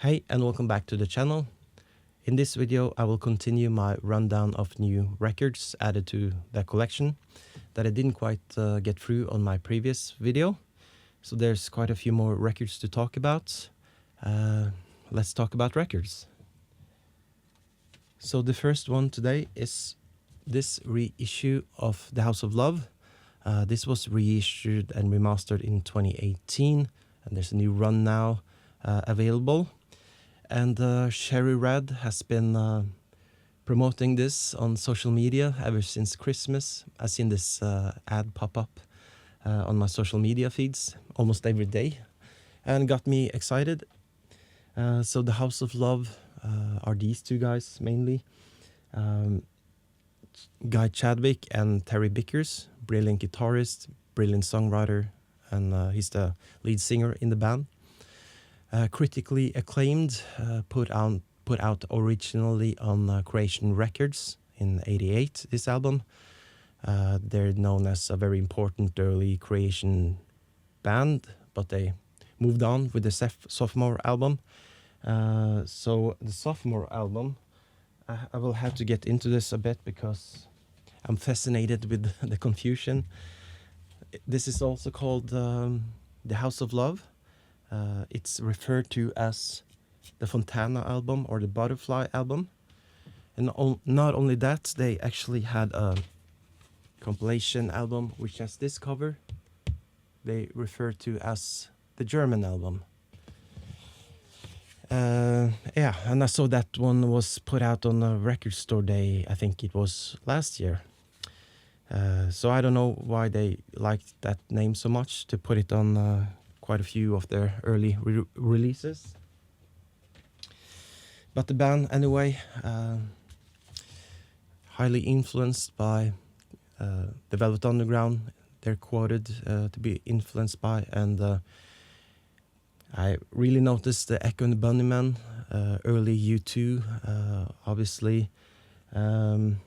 Hey and welcome back to the channel. In this video I will continue my rundown of new records added to the collection that I didn't quite get through on my previous video. So there's quite a few more records to talk about. Let's talk about records. So the first one today is this reissue of The House of Love. This was reissued and remastered in 2018 and there's a new run now available. And Cherry Red has been promoting this on social media ever since Christmas. I've seen this ad pop up on my social media feeds almost every day and got me excited. So The House of Love are these two guys mainly. Guy Chadwick and Terry Bickers, brilliant guitarist, brilliant songwriter, and he's the lead singer in the band. Critically acclaimed, put out originally on Creation Records in '88, this album. They're known as a very important early Creation band, but they moved on with the sophomore album. So the sophomore album, I will have to get into this a bit because I'm fascinated with the confusion. This is also called The House of Love. It's referred to as the Fontana album or the Butterfly album. And not only that, they actually had a compilation album which has this cover. They refer to as the German album. Yeah, and I saw that one was put out on a record store day, I think it was last year. So I don't know why they liked that name so much to put it on quite a few of their early releases. But the band anyway, highly influenced by the Velvet Underground, they're quoted to be influenced by, and I really noticed the Echo and the Bunnymen, early U2 obviously, and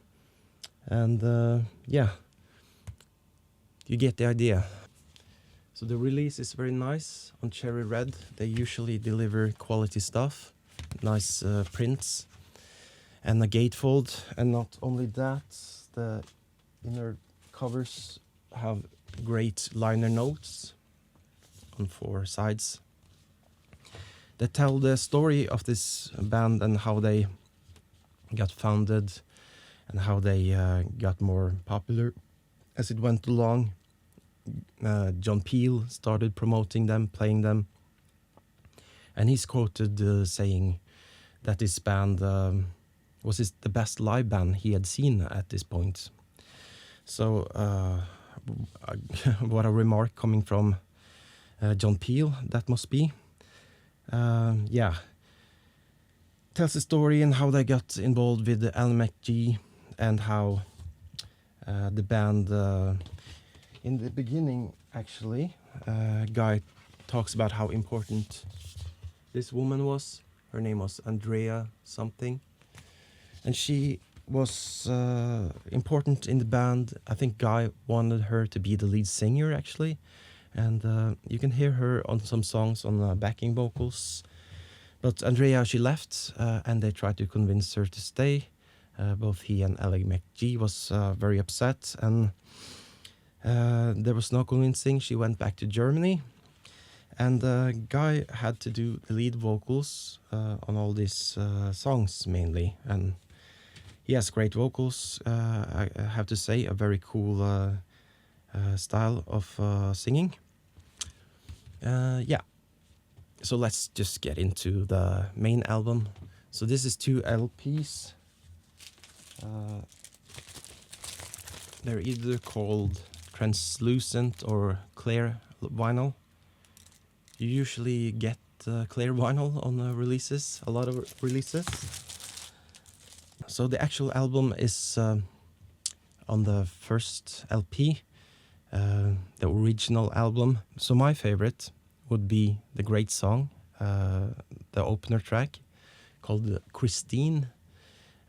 yeah, you get the idea. So the release is very nice on Cherry Red. They usually deliver quality stuff, nice prints, and a gatefold. And not only that, the inner covers have great liner notes on 4 sides that tell the story of this band and how they got founded and how they got more popular as it went along. John Peel started promoting them, playing them, and he's quoted saying that this band was the best live band he had seen at this point. So what a remark coming from John Peel that must be. Yeah, tells the story and how they got involved with the Alan McGee and how the band in the beginning, actually, Guy talks about how important this woman was. Her name was Andrea something. And she was important in the band. I think Guy wanted her to be the lead singer, actually. And you can hear her on some songs on backing vocals. But Andrea, she left, and they tried to convince her to stay. Both he and Alan McGee was very upset, and there was no convincing. She went back to Germany, and Guy had to do the lead vocals on all these songs mainly, and he has great vocals. I have to say, a very cool style of singing. Yeah, so let's just get into the main album. So this is 2 LPs. They're either called translucent or clear vinyl. You usually get clear vinyl on releases, a lot of releases. So the actual album is on the first LP, the original album. So my favorite would be the great song, the opener track called Christine.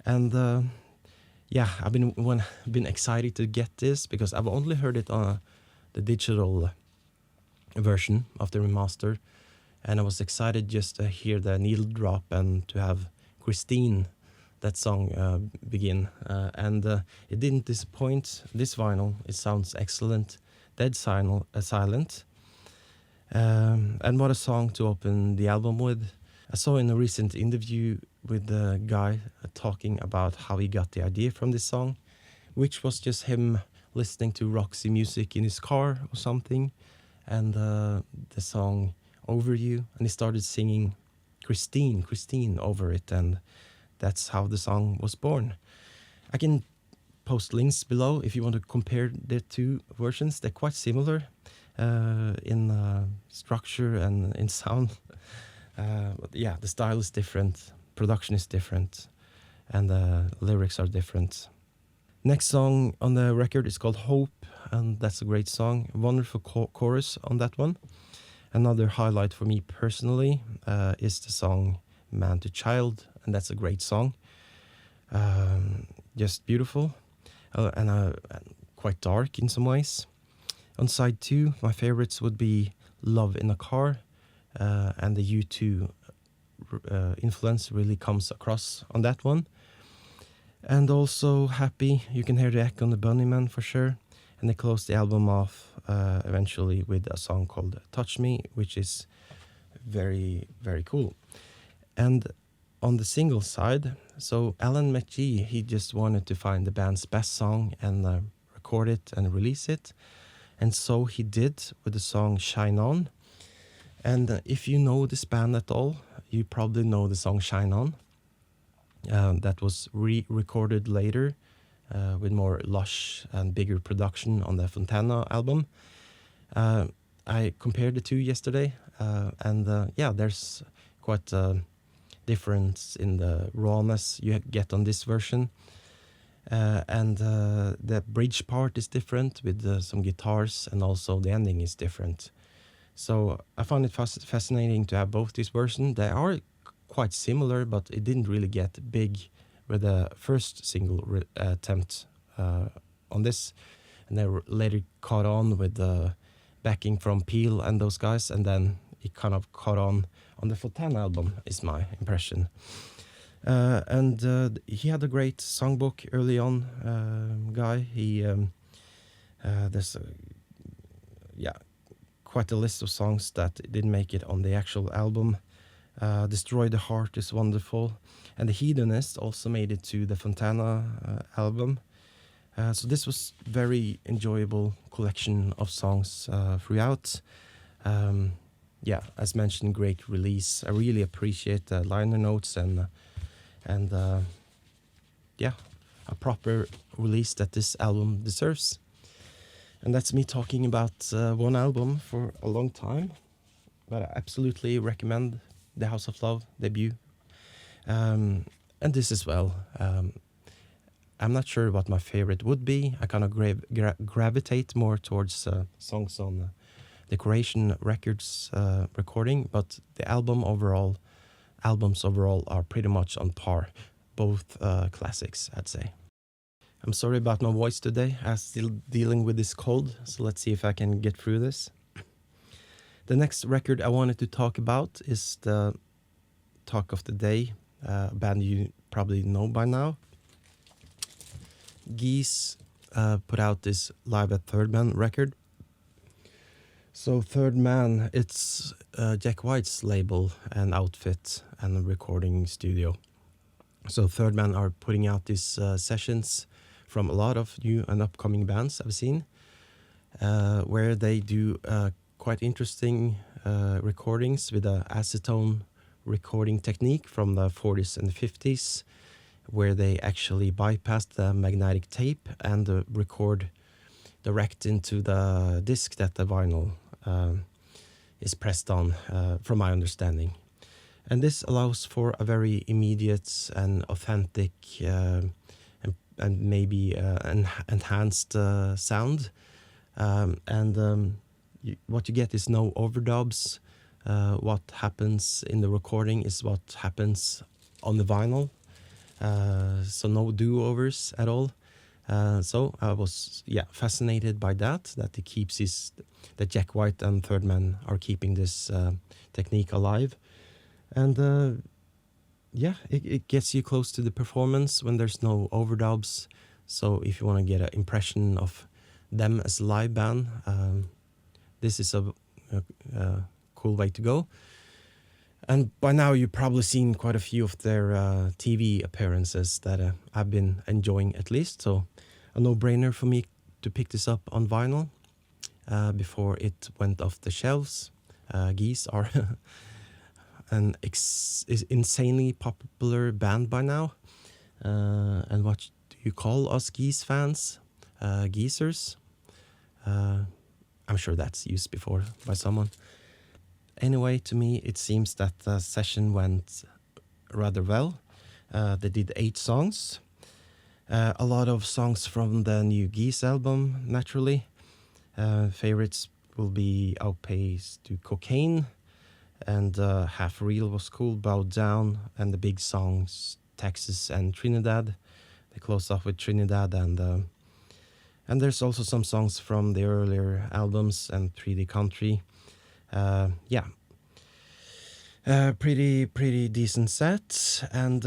And yeah, I've been excited to get this because I've only heard it on the digital version of the remaster, and I was excited just to hear the needle drop and to have Christine, that song, begin. And it didn't disappoint. This vinyl, it sounds excellent, dead silent. And what a song to open the album with. I saw in a recent interview with the guy talking about how he got the idea from this song, which was just him listening to Roxy music in his car or something, and the song Over You, and he started singing Christine, Christine over it, and that's how the song was born. I can post links below if you want to compare the two versions. They're quite similar in structure and in sound. But yeah, the style is different, production is different, and the lyrics are different. Next song on the record is called Hope, and that's a great song. Wonderful chorus on that one. Another highlight for me personally is the song Man to Child, and that's a great song. Just beautiful and quite dark in some ways. On side 2, my favorites would be Love in a Car, and the U2 influence really comes across on that one. And also Happy, you can hear the echo on the Bunnyman for sure. And they close the album off eventually with a song called Touch Me, which is very, very cool. And on the single side, so Alan McGee, he just wanted to find the band's best song and record it and release it. And so he did with the song Shine On. And if you know this band at all, you probably know the song Shine On. That was re-recorded later with more lush and bigger production on the Fontana album. I compared the two yesterday, and yeah, there's quite a difference in the rawness you get on this version. And the bridge part is different with some guitars, and also the ending is different. So I found it fascinating to have both these versions. They are quite similar, but it didn't really get big with the first single attempt on this. And they later caught on with the backing from Peel and those guys, and then it kind of caught on the Fontana album, is my impression. And he had a great songbook early on, guy. He there's quite a list of songs that didn't make it on the actual album. Destroy the Heart is wonderful, and The Hedonist also made it to the Fontana album. So this was very enjoyable collection of songs throughout. As mentioned, great release. I really appreciate the liner notes and a proper release that this album deserves. And that's me talking about one album for a long time, but I absolutely recommend the House of Love debut, and this as well. I'm not sure what my favorite would be. I kind of gravitate more towards songs on Decoration Records recording, but the albums overall are pretty much on par, both classics, I'd say. I'm sorry about my voice today. I'm still dealing with this cold, so let's see if I can get through this. The next record I wanted to talk about is the talk of the day, a band you probably know by now. Geese put out this Live at Third Man record. So Third Man, it's Jack White's label and outfit and recording studio. So Third Man are putting out these sessions from a lot of new and upcoming bands I've seen, where they do quite interesting recordings with an acetone recording technique from the 40s and 50s, where they actually bypass the magnetic tape and record direct into the disc that the vinyl is pressed on, from my understanding. And this allows for a very immediate and authentic and maybe enhanced sound. What you get is no overdubs. What happens in the recording is what happens on the vinyl. So no do-overs at all. So I was fascinated by that he keeps that Jack White and Third Man are keeping this technique alive, and it gets you close to the performance when there's no overdubs. So if you want to get an impression of them as a live band, this is a cool way to go. And by now you've probably seen quite a few of their TV appearances that I've been enjoying at least. So a no-brainer for me to pick this up on vinyl before it went off the shelves. Geese are an insanely popular band by now. And what do you call us Geese fans? Geesers? I'm sure that's used before by someone. Anyway, to me, it seems that the session went rather well. They did 8 songs. A lot of songs from the new Geese album, naturally. Favorites will be Outpace to Cocaine, and Half Real was cool, Bow Down, and the big songs Texas and Trinidad. They close off with Trinidad, and there's also some songs from the earlier albums and 3D Country. Pretty decent set, and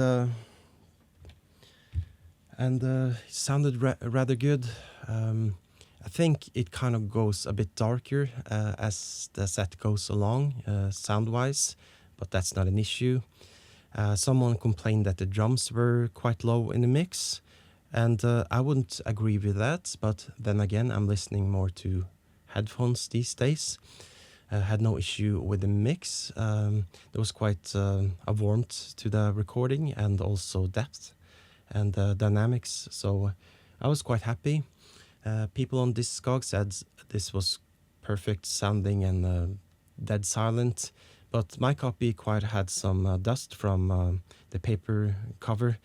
sounded rather good. I think it kind of goes a bit darker as the set goes along, sound-wise, but that's not an issue. Someone complained that the drums were quite low in the mix, and I wouldn't agree with that, but then again, I'm listening more to headphones these days. Had no issue with the mix. There was quite a warmth to the recording and also depth and dynamics, so I was quite happy. People on Discog said this was perfect sounding and dead silent, but my copy quite had some dust from the paper cover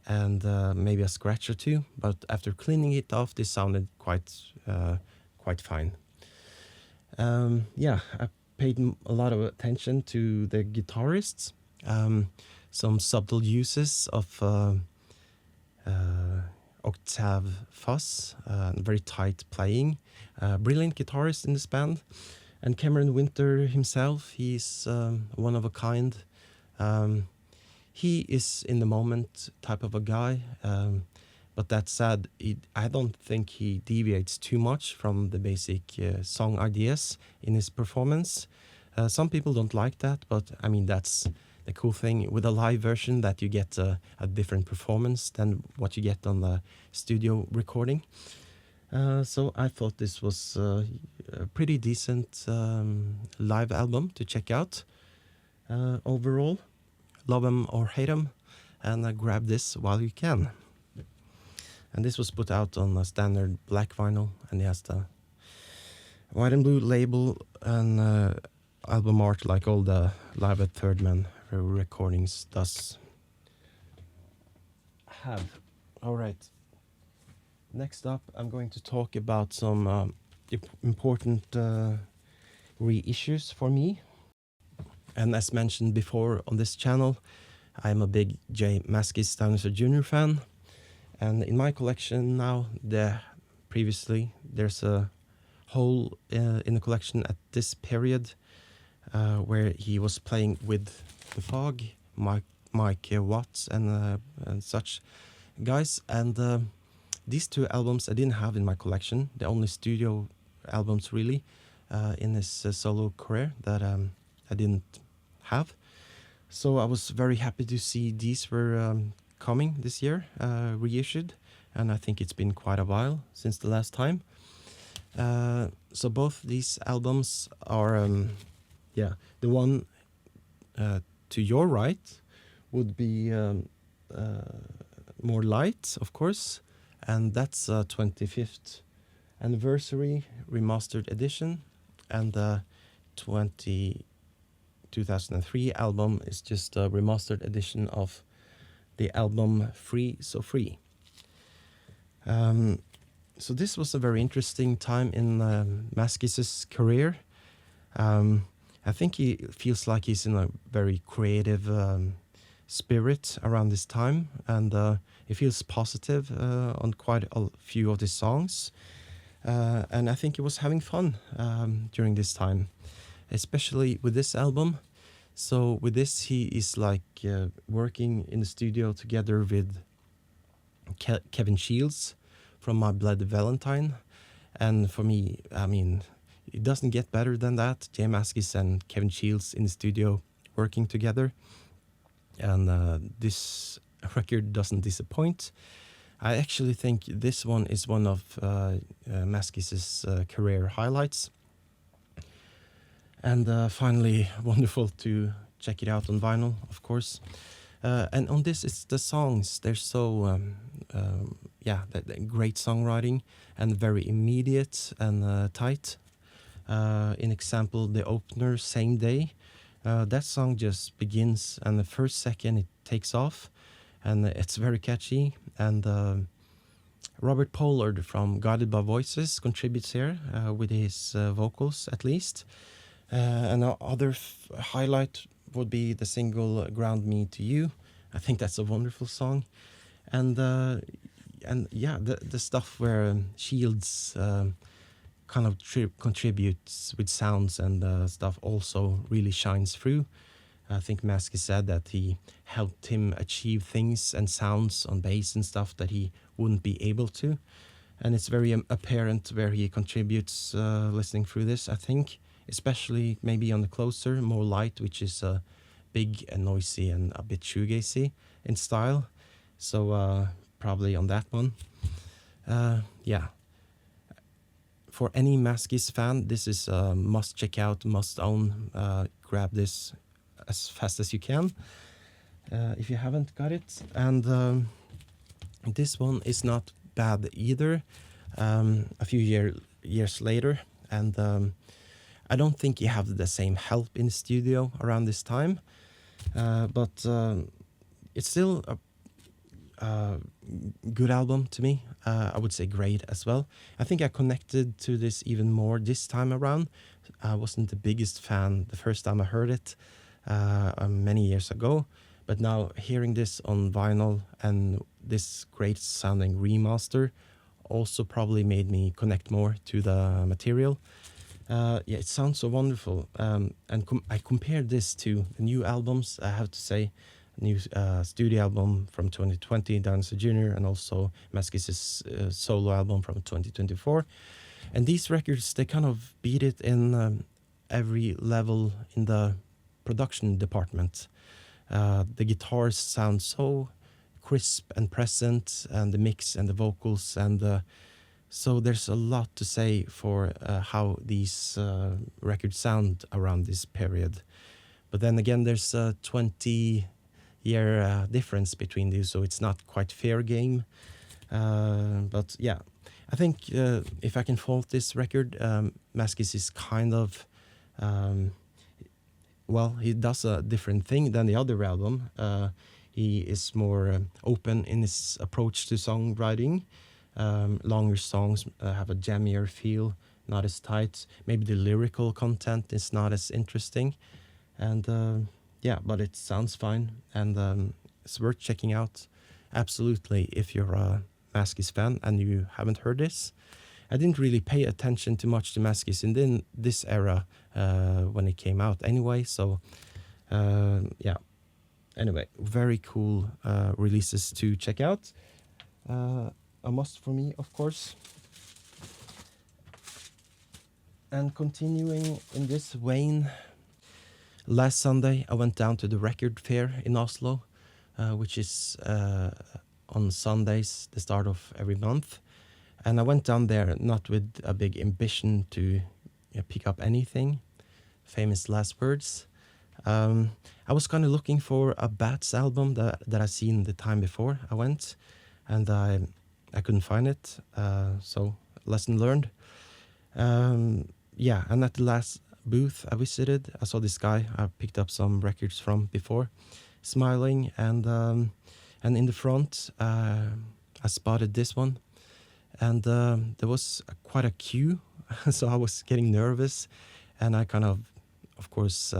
and maybe a scratch or two, but after cleaning it off, this sounded quite fine. I paid a lot of attention to the guitarists, some subtle uses of octave fuzz, very tight playing, brilliant guitarist in this band, and Cameron Winter himself, he's one of a kind. He is in the moment type of a guy, but that said, I don't think he deviates too much from the basic song ideas in his performance. Some people don't like that, but I mean, that's the cool thing with a live version, that you get a different performance than what you get on the studio recording. So I thought this was a pretty decent live album to check out. Overall, love 'em or hate 'em, and grab this while you can. And this was put out on a standard black vinyl, and it has the white and blue label and album art like all the Live at Third Man recordings does have. All right. Next up, I'm going to talk about some important reissues for me. And as mentioned before on this channel, I'm a big J. Mascis Dinosaur Jr. fan. And in my collection now, there's a hole in the collection at this period where he was playing with The Fog, Mike Watts and such guys. And these 2 albums I didn't have in my collection, the only studio albums really in his solo career that I didn't have. So I was very happy to see these were coming this year, reissued, and I think it's been quite a while since the last time. So both these albums are, the one to your right would be more light, of course, and that's 25th anniversary remastered edition, and the 2003 album is just a remastered edition of the album Free So Free. So this was a very interesting time in Mascis' career. I think he feels like he's in a very creative spirit around this time, and it feels positive on quite a few of the songs. And I think he was having fun during this time, especially with this album. So with this, he is like working in the studio together with Kevin Shields from My Bloody Valentine. And for me, I mean, it doesn't get better than that. Jay Mascis and Kevin Shields in the studio working together. And this record doesn't disappoint. I actually think this one is one of Mascis's career highlights. And finally, wonderful to check it out on vinyl, of course. And on this, it's the songs. They're so, great songwriting and very immediate and tight. In example, the opener, Same Day. That song just begins, and the first second it takes off, and it's very catchy. And Robert Pollard from Guided by Voices contributes here with his vocals, at least. And other highlight would be the single "Ground Me to You." I think that's a wonderful song, and the stuff where Shields kind of contributes with sounds and stuff also really shines through. I think Mascis said that he helped him achieve things and sounds on bass and stuff that he wouldn't be able to, and it's very apparent where he contributes listening through this, I think. Especially maybe on the Closer, More Light, which is big and noisy and a bit shoegazy in style. So probably on that one. For any Mascis fan, this is a must check out, must own. Grab this as fast as you can if you haven't got it. And this one is not bad either. A few years later, and I don't think he had the same help in the studio around this time, but it's still a good album to me. I would say great as well. I think I connected to this even more this time around. I wasn't the biggest fan the first time I heard it many years ago, but now hearing this on vinyl and this great sounding remaster also probably made me connect more to the material. It sounds so wonderful. And I compared this to the new albums, I have to say. New studio album from 2020, Dinosaur Jr., and also Mascis's solo album from 2024. And these records, they kind of beat it in every level in the production department. The guitars sound so crisp and present, and the mix and the vocals, and so there's a lot to say for how these records sound around this period. But then again, there's a 20-year difference between these, so it's not quite fair game. But yeah, I think if I can fault this record, Mascis is kind of, he does a different thing than the other album. He is more open in his approach to songwriting. Longer songs have a jammier feel, not as tight. Maybe the lyrical content is not as interesting. And but it sounds fine, and it's worth checking out. Absolutely, if you're a Mascis fan and you haven't heard this. I didn't really pay attention too much to Mascis in this era when it came out anyway, so Anyway, very cool releases to check out. A must for me, of course. And continuing in this vein, last Sunday I went down to the record fair in Oslo, which is on Sundays, the start of every month. And I went down there not with a big ambition to pick up anything, famous last words. I was kind of looking for a Bats album that I seen the time before I went, and I couldn't find it, so lesson learned. And at the last booth I visited, I saw this guy I picked up some records from before, smiling, and in the front I spotted this one, and there was quite a queue, so I was getting nervous, and I kind of course,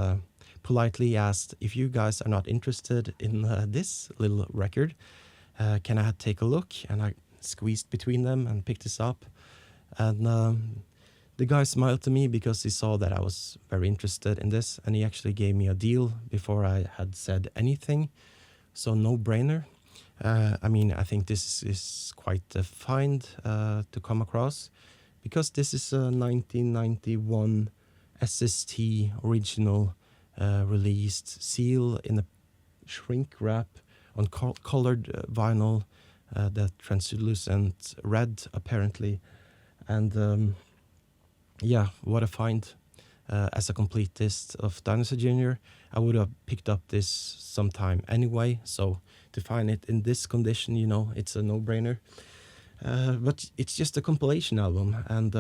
politely asked, if you guys are not interested in this little record, can I take a look? And I squeezed between them and picked this up. And the guy smiled to me because he saw that I was very interested in this, and he actually gave me a deal before I had said anything. So no brainer. I mean, I think this is quite a find to come across, because this is a 1991 SST original released seal in a shrink wrap on colored vinyl, that translucent red apparently. And yeah, what a find. As a completist of Dinosaur Jr., I would have picked up this sometime anyway, so to find it in this condition, you know, it's a no-brainer. But it's just a compilation album, and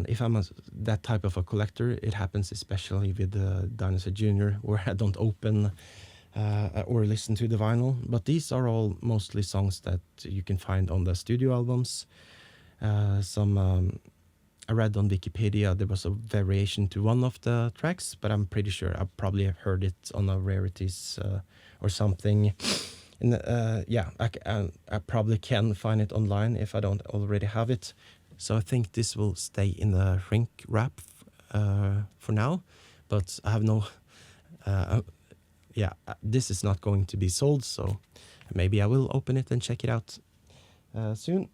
if I'm that type of a collector, it happens especially with Dinosaur Jr., where I don't open or listen to the vinyl. But these are all mostly songs that you can find on the studio albums. I read on Wikipedia there was a variation to one of the tracks, but I'm pretty sure I probably have heard it on a rarities or something. Yeah, I probably can find it online if I don't already have it. So I think this will stay in the shrink wrap for now, but I have no... yeah, this is not going to be sold, so maybe I will open it and check it out soon,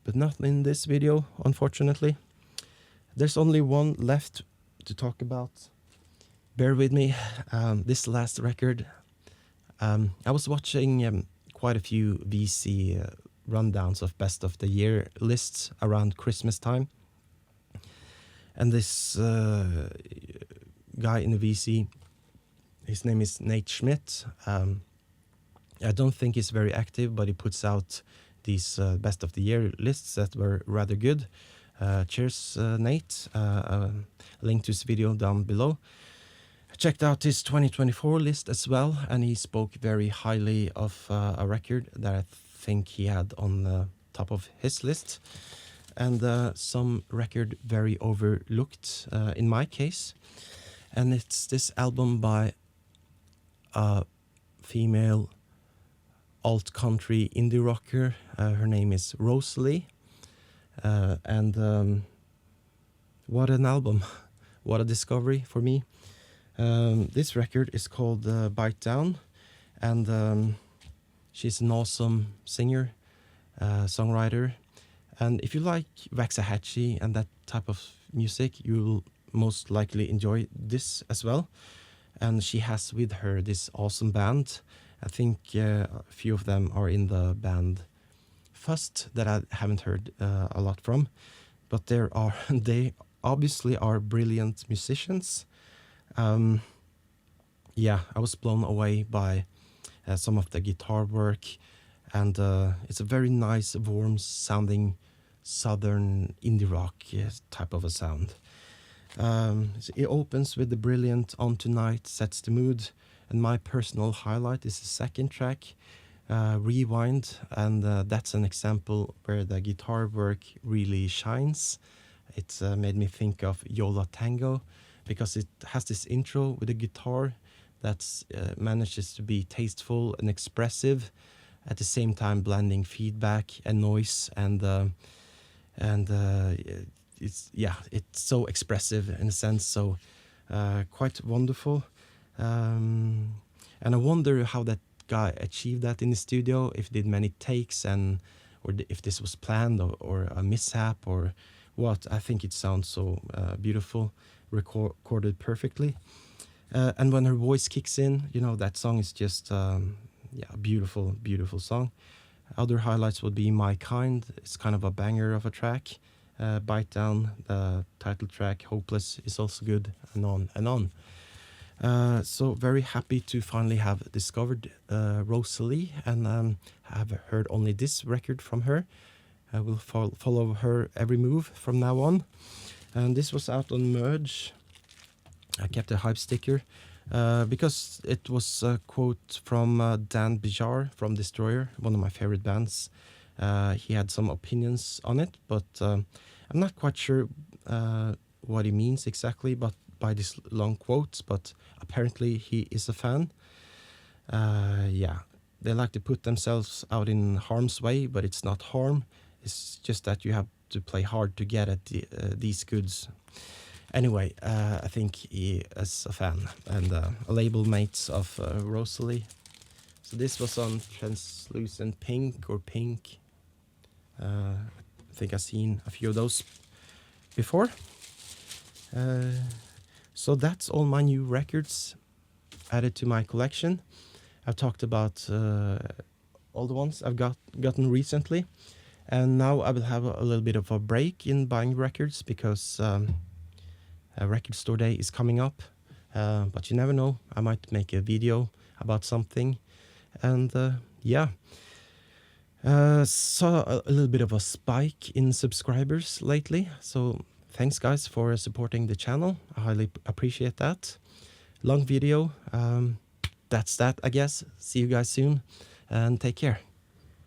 but not in this video, unfortunately. There's only one left to talk about. Bear with me. This last record, I was watching quite a few VC rundowns of best of the year lists around Christmas time. And this guy in the VC, his name is Nate Schmidt. I don't think he's very active, but he puts out these best of the year lists that were rather good. Cheers, Nate. Link to his video down below. I checked out his 2024 list as well, and he spoke very highly of a record that I think he had on the top of his list, and some record very overlooked in my case. And it's this album by a female alt-country indie rocker. Her name is Rosalie. And what an album, what a discovery for me. This record is called Bite Down, and she's an awesome singer, songwriter. And if you like Waxahachie and that type of music, you will most likely enjoy this as well. And she has with her this awesome band. I think a few of them are in the band Fust that I haven't heard a lot from, but they obviously are brilliant musicians. Yeah, I was blown away by some of the guitar work, and it's a very nice, warm sounding southern indie rock type of a sound. It opens with the brilliant On Tonight, Sets the Mood, and my personal highlight is the second track, Rewind, and that's an example where the guitar work really shines. It made me think of Yola Tango, because it has this intro with a guitar that manages to be tasteful and expressive, at the same time blending feedback and noise, and it's so expressive in a sense, so quite wonderful. And I wonder how that guy achieved that in the studio, if he did many takes, or if this was planned or a mishap or what. I think it sounds so beautiful, recorded perfectly. And when her voice kicks in, you know, that song is just a beautiful, beautiful song. Other highlights would be My Kind. It's kind of a banger of a track. Bite Down, the title track, Hopeless, is also good, and on and on. So very happy to finally have discovered Rosalie, and have heard only this record from her. I will follow her every move from now on. And this was out on Merge. I kept a hype sticker because it was a quote from Dan Bijar from Destroyer, one of my favorite bands. He had some opinions on it, but I'm not quite sure what he means exactly, but by these long quotes, but apparently he is a fan. Yeah, they like to put themselves out in harm's way, but it's not harm. It's just that you have to play hard to get at these goods. Anyway, I think he is a fan and a label mates of Rosalie. So this was on Translucent Pink or Pink. I think I've seen a few of those before. So that's all my new records added to my collection. I've talked about all the ones I've gotten recently, and now I will have a little bit of a break in buying records because a record store day is coming up. But you never know, I might make a video about something, and yeah. Saw a little bit of a spike in subscribers lately, so thanks guys for supporting the channel. I highly appreciate that. Long video. That's that, I guess. See you guys soon, and take care.